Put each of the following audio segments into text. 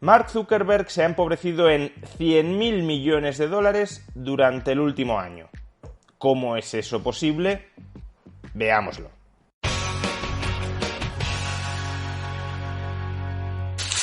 Mark Zuckerberg se ha empobrecido en 100.000 millones de dólares durante el último año. ¿Cómo es eso posible? Veámoslo.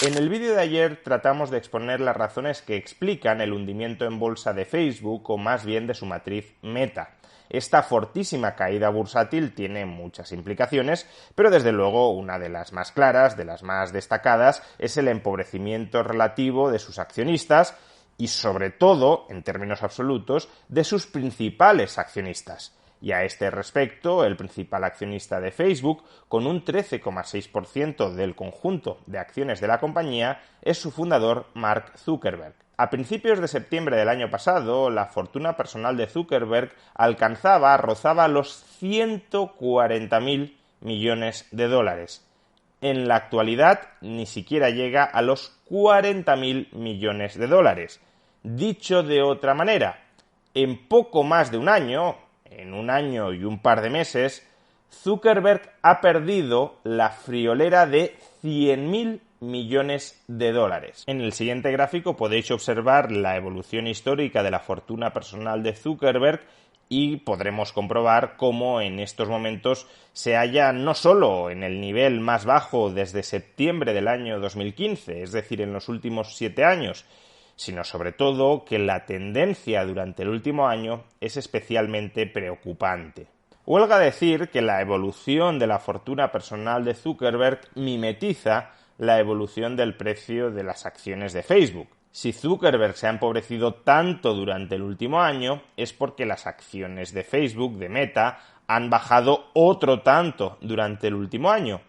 En el vídeo de ayer tratamos de exponer las razones que explican el hundimiento en bolsa de Facebook, o más bien de su matriz Meta. Esta fortísima caída bursátil tiene muchas implicaciones, pero desde luego una de las más claras, de las más destacadas, es el empobrecimiento relativo de sus accionistas y, sobre todo, en términos absolutos, de sus principales accionistas. Y a este respecto, el principal accionista de Facebook, con un 13,6% del conjunto de acciones de la compañía, es su fundador Mark Zuckerberg. A principios de septiembre del año pasado, la fortuna personal de Zuckerberg rozaba los 140.000 millones de dólares. En la actualidad, ni siquiera llega a los 40.000 millones de dólares. Dicho de otra manera, en poco más de un año, en un año y un par de meses, Zuckerberg ha perdido la friolera de 100.000 millones de dólares. En el siguiente gráfico podéis observar la evolución histórica de la fortuna personal de Zuckerberg y podremos comprobar cómo en estos momentos se halla no solo en el nivel más bajo desde septiembre del año 2015, es decir, en los últimos 7 años, sino sobre todo que la tendencia durante el último año es especialmente preocupante. Huelga decir que la evolución de la fortuna personal de Zuckerberg mimetiza la evolución del precio de las acciones de Facebook. Si Zuckerberg se ha empobrecido tanto durante el último año, es porque las acciones de Facebook, de Meta, han bajado otro tanto durante el último año.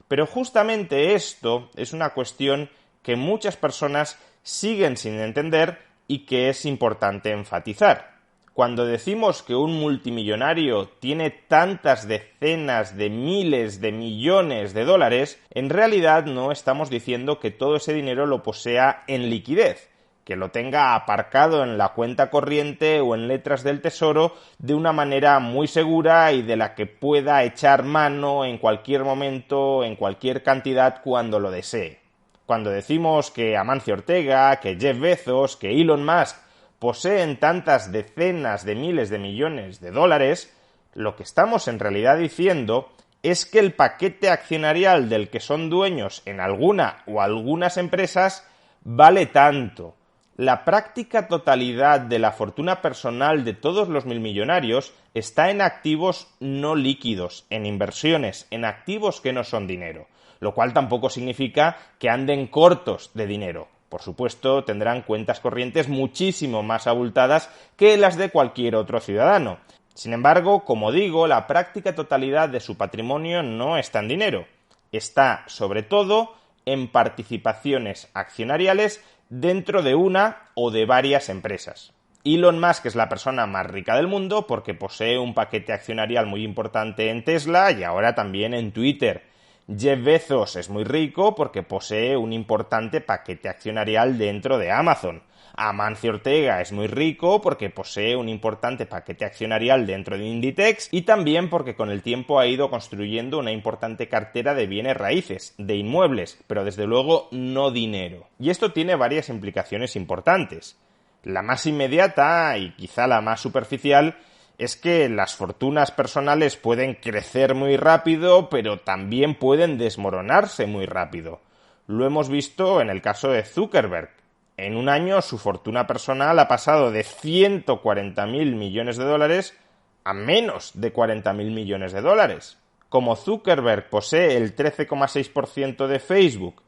Pero justamente esto es una cuestión que muchas personas siguen sin entender y que es importante enfatizar. Cuando decimos que un multimillonario tiene tantas decenas de miles de millones de dólares, en realidad no estamos diciendo que todo ese dinero lo posea en liquidez, que lo tenga aparcado en la cuenta corriente o en letras del tesoro de una manera muy segura y de la que pueda echar mano en cualquier momento, en cualquier cantidad, cuando lo desee. Cuando decimos que Amancio Ortega, que Jeff Bezos, que Elon Musk poseen tantas decenas de miles de millones de dólares, lo que estamos en realidad diciendo es que el paquete accionarial del que son dueños en alguna o algunas empresas vale tanto. La práctica totalidad de la fortuna personal de todos los milmillonarios está en activos no líquidos, en inversiones, en activos que no son dinero, lo cual tampoco significa que anden cortos de dinero. Por supuesto, tendrán cuentas corrientes muchísimo más abultadas que las de cualquier otro ciudadano. Sin embargo, como digo, la práctica totalidad de su patrimonio no está en dinero. Está, sobre todo, en participaciones accionariales dentro de una o de varias empresas. Elon Musk es la persona más rica del mundo porque posee un paquete accionarial muy importante en Tesla y ahora también en Twitter. Jeff Bezos es muy rico porque posee un importante paquete accionarial dentro de Amazon. Amancio Ortega es muy rico porque posee un importante paquete accionarial dentro de Inditex y también porque con el tiempo ha ido construyendo una importante cartera de bienes raíces, de inmuebles, pero desde luego no dinero. Y esto tiene varias implicaciones importantes. La más inmediata y quizá la más superficial es que las fortunas personales pueden crecer muy rápido, pero también pueden desmoronarse muy rápido. Lo hemos visto en el caso de Zuckerberg. En un año su fortuna personal ha pasado de 140.000 millones de dólares a menos de 40.000 millones de dólares. Como Zuckerberg posee el 13,6% de Facebook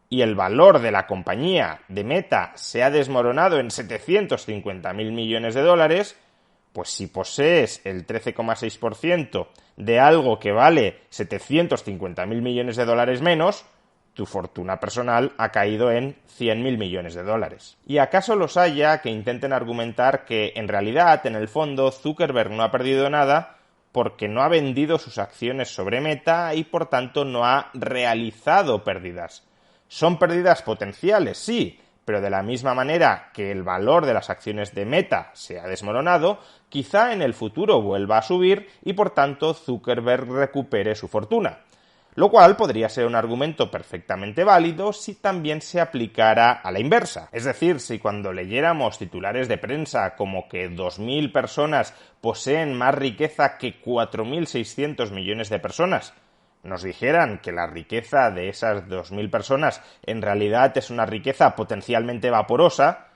y el valor de la compañía de Meta se ha desmoronado en 750.000 millones de dólares, pues si posees el 13,6% de algo que vale 750.000 millones de dólares menos, tu fortuna personal ha caído en 100.000 millones de dólares. ¿Y acaso los haya que intenten argumentar que en realidad, en el fondo, Zuckerberg no ha perdido nada porque no ha vendido sus acciones sobre Meta y por tanto no ha realizado pérdidas? ¿Son pérdidas potenciales? Sí, pero de la misma manera que el valor de las acciones de Meta se ha desmoronado, quizá en el futuro vuelva a subir y por tanto Zuckerberg recupere su fortuna. Lo cual podría ser un argumento perfectamente válido si también se aplicara a la inversa. Es decir, si cuando leyéramos titulares de prensa como que 2.000 personas poseen más riqueza que 4.600 millones de personas, nos dijeran que la riqueza de esas 2.000 personas en realidad es una riqueza potencialmente vaporosa,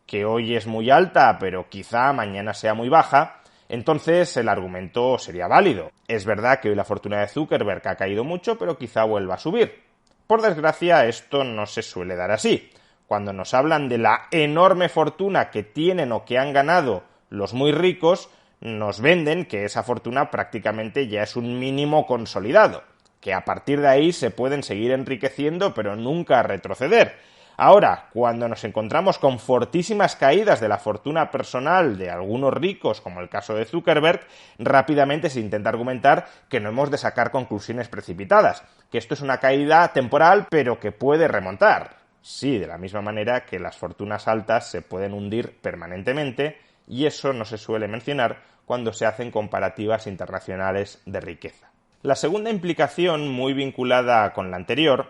que hoy es muy alta pero quizá mañana sea muy baja, entonces el argumento sería válido. Es verdad que hoy la fortuna de Zuckerberg ha caído mucho, pero quizá vuelva a subir. Por desgracia, esto no se suele dar así. Cuando nos hablan de la enorme fortuna que tienen o que han ganado los muy ricos, nos venden que esa fortuna prácticamente ya es un mínimo consolidado, que a partir de ahí se pueden seguir enriqueciendo pero nunca retroceder. Ahora, cuando nos encontramos con fortísimas caídas de la fortuna personal de algunos ricos, como el caso de Zuckerberg, rápidamente se intenta argumentar que no hemos de sacar conclusiones precipitadas, que esto es una caída temporal pero que puede remontar. Sí, de la misma manera que las fortunas altas se pueden hundir permanentemente, y eso no se suele mencionar cuando se hacen comparativas internacionales de riqueza. La segunda implicación, muy vinculada con la anterior,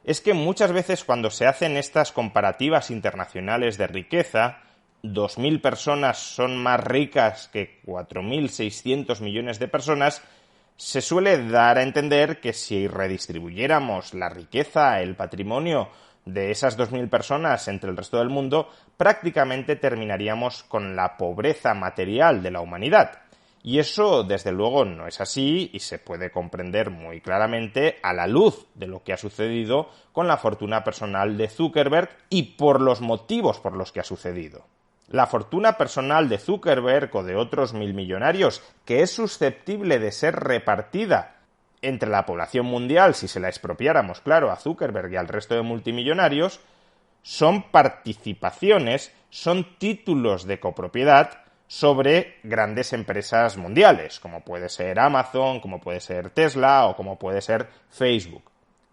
es que muchas veces cuando se hacen estas comparativas internacionales de riqueza, 2.000 personas son más ricas que 4.600 millones de personas, se suele dar a entender que si redistribuyéramos la riqueza, el patrimonio de esas 2.000 personas entre el resto del mundo, prácticamente terminaríamos con la pobreza material de la humanidad. Y eso, desde luego, no es así y se puede comprender muy claramente a la luz de lo que ha sucedido con la fortuna personal de Zuckerberg y por los motivos por los que ha sucedido. La fortuna personal de Zuckerberg o de otros 1.000 millonarios, que es susceptible de ser repartida entre la población mundial si se la expropiáramos, claro, a Zuckerberg y al resto de multimillonarios, son participaciones, son títulos de copropiedad sobre grandes empresas mundiales, como puede ser Amazon, como puede ser Tesla o como puede ser Facebook.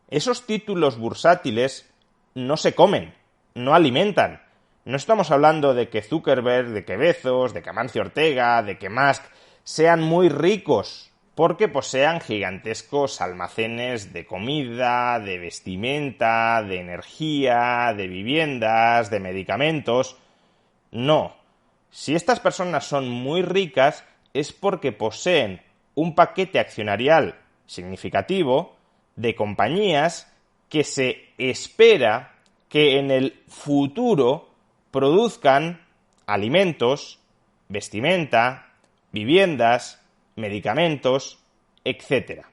Esos títulos bursátiles no se comen, no alimentan. No estamos hablando de que Zuckerberg, de que Bezos, de que Amancio Ortega, de que Musk sean muy ricos porque posean gigantescos almacenes de comida, de vestimenta, de energía, de viviendas, de medicamentos. No. Si estas personas son muy ricas es porque poseen un paquete accionarial significativo de compañías que se espera que en el futuro produzcan alimentos, vestimenta, viviendas, medicamentos, etc.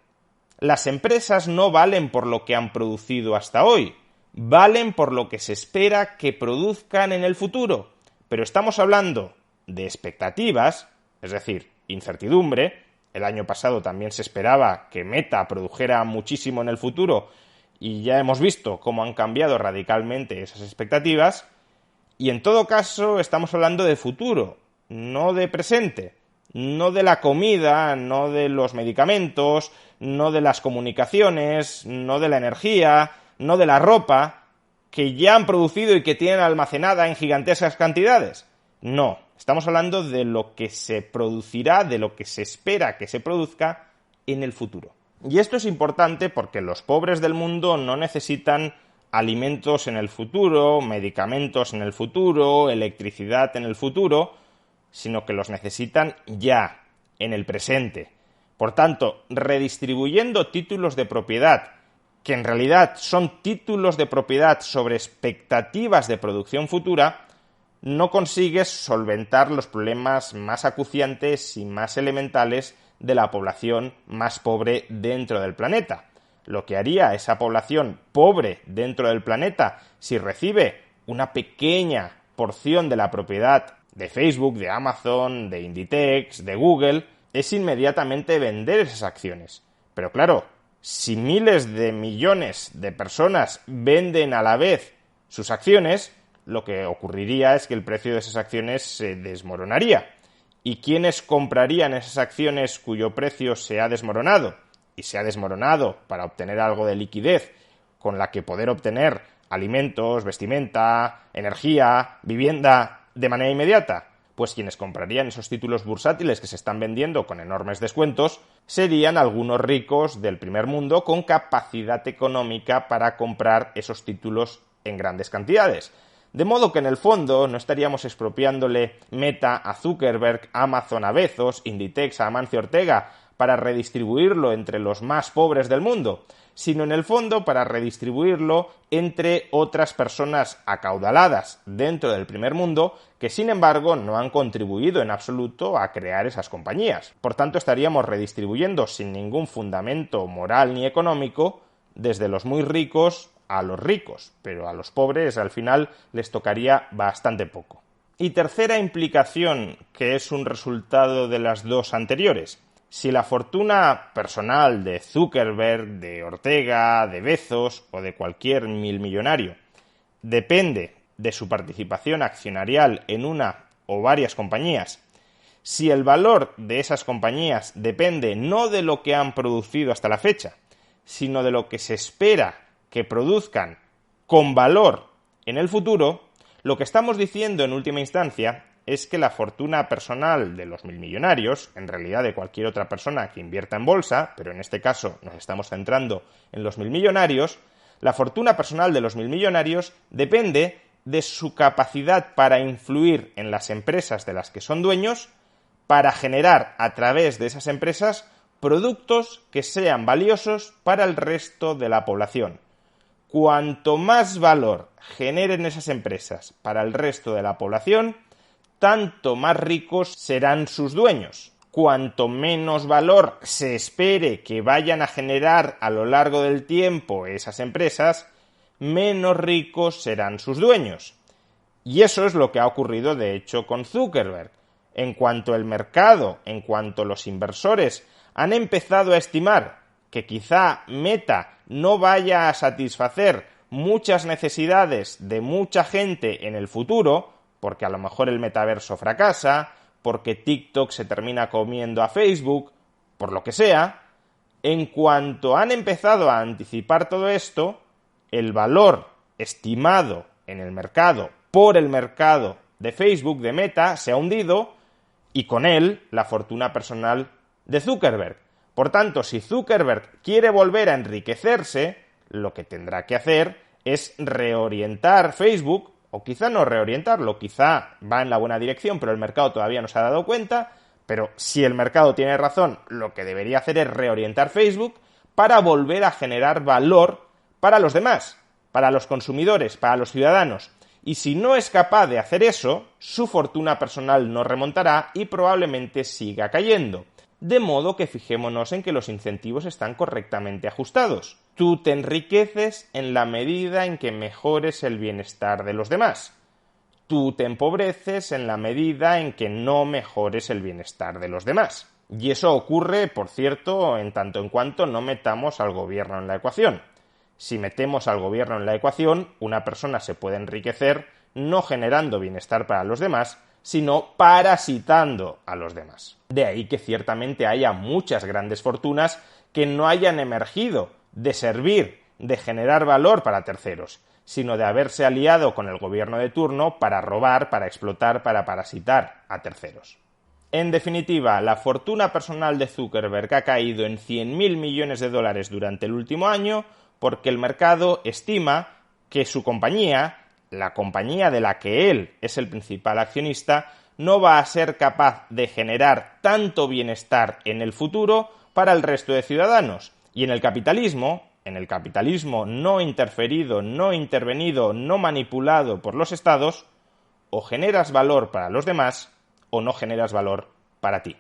Las empresas no valen por lo que han producido hasta hoy, valen por lo que se espera que produzcan en el futuro. Pero estamos hablando de expectativas, es decir, incertidumbre. El año pasado también se esperaba que Meta produjera muchísimo en el futuro y ya hemos visto cómo han cambiado radicalmente esas expectativas. Y en todo caso estamos hablando de futuro, no de presente, no de la comida, no de los medicamentos, no de las comunicaciones, no de la energía, no de la ropa, que ya han producido y que tienen almacenada en gigantescas cantidades. No, estamos hablando de lo que se producirá, de lo que se espera que se produzca en el futuro. Y esto es importante porque los pobres del mundo no necesitan alimentos en el futuro, medicamentos en el futuro, electricidad en el futuro, sino que los necesitan ya, en el presente. Por tanto, redistribuyendo títulos de propiedad, que en realidad son títulos de propiedad sobre expectativas de producción futura, no consigues solventar los problemas más acuciantes y más elementales de la población más pobre dentro del planeta. Lo que haría esa población pobre dentro del planeta si recibe una pequeña porción de la propiedad de Facebook, de Amazon, de Inditex, de Google, es inmediatamente vender esas acciones. Pero claro, si miles de millones de personas venden a la vez sus acciones, lo que ocurriría es que el precio de esas acciones se desmoronaría. ¿Y quiénes comprarían esas acciones cuyo precio se ha desmoronado? Y se ha desmoronado para obtener algo de liquidez con la que poder obtener alimentos, vestimenta, energía, vivienda de manera inmediata. Pues quienes comprarían esos títulos bursátiles que se están vendiendo con enormes descuentos serían algunos ricos del primer mundo con capacidad económica para comprar esos títulos en grandes cantidades. De modo que en el fondo no estaríamos expropiándole Meta a Zuckerberg, Amazon a Bezos, Inditex a Amancio Ortega para redistribuirlo entre los más pobres del mundo, sino en el fondo para redistribuirlo entre otras personas acaudaladas dentro del primer mundo que sin embargo no han contribuido en absoluto a crear esas compañías. Por tanto, estaríamos redistribuyendo sin ningún fundamento moral ni económico desde los muy ricos a los ricos, pero a los pobres al final les tocaría bastante poco. Y tercera implicación, que es un resultado de las dos anteriores. Si la fortuna personal de Zuckerberg, de Ortega, de Bezos o de cualquier milmillonario depende de su participación accionarial en una o varias compañías, si el valor de esas compañías depende no de lo que han producido hasta la fecha, sino de lo que se espera que produzcan con valor en el futuro, lo que estamos diciendo en última instancia es que la fortuna personal de los milmillonarios, en realidad de cualquier otra persona que invierta en bolsa, pero en este caso nos estamos centrando en los milmillonarios, la fortuna personal de los milmillonarios depende de su capacidad para influir en las empresas de las que son dueños, para generar a través de esas empresas productos que sean valiosos para el resto de la población. Cuanto más valor generen esas empresas para el resto de la población, tanto más ricos serán sus dueños. Cuanto menos valor se espere que vayan a generar a lo largo del tiempo esas empresas, menos ricos serán sus dueños. Y eso es lo que ha ocurrido de hecho con Zuckerberg. En cuanto el mercado, en cuanto los inversores han empezado a estimar que quizá Meta no vaya a satisfacer muchas necesidades de mucha gente en el futuro, porque a lo mejor el metaverso fracasa, porque TikTok se termina comiendo a Facebook, por lo que sea, en cuanto han empezado a anticipar todo esto, el valor estimado en el mercado por el mercado de Facebook, de Meta, se ha hundido y con él la fortuna personal de Zuckerberg. Por tanto, si Zuckerberg quiere volver a enriquecerse, lo que tendrá que hacer es reorientar Facebook, o quizá no reorientarlo, quizá va en la buena dirección, pero el mercado todavía no se ha dado cuenta, pero si el mercado tiene razón, lo que debería hacer es reorientar Facebook para volver a generar valor para los demás, para los consumidores, para los ciudadanos. Y si no es capaz de hacer eso, su fortuna personal no remontará y probablemente siga cayendo. De modo que fijémonos en que los incentivos están correctamente ajustados. Tú te enriqueces en la medida en que mejores el bienestar de los demás. Tú te empobreces en la medida en que no mejores el bienestar de los demás. Y eso ocurre, por cierto, en tanto en cuanto no metamos al gobierno en la ecuación. Si metemos al gobierno en la ecuación, una persona se puede enriquecer no generando bienestar para los demás, sino parasitando a los demás. De ahí que ciertamente haya muchas grandes fortunas que no hayan emergido de servir, de generar valor para terceros, sino de haberse aliado con el gobierno de turno para robar, para explotar, para parasitar a terceros. En definitiva, la fortuna personal de Zuckerberg ha caído en 100.000 millones de dólares durante el último año porque el mercado estima que su compañía, la compañía de la que él es el principal accionista, no va a ser capaz de generar tanto bienestar en el futuro para el resto de ciudadanos. Y en el capitalismo no interferido, no intervenido, no manipulado por los estados, o generas valor para los demás o no generas valor para ti.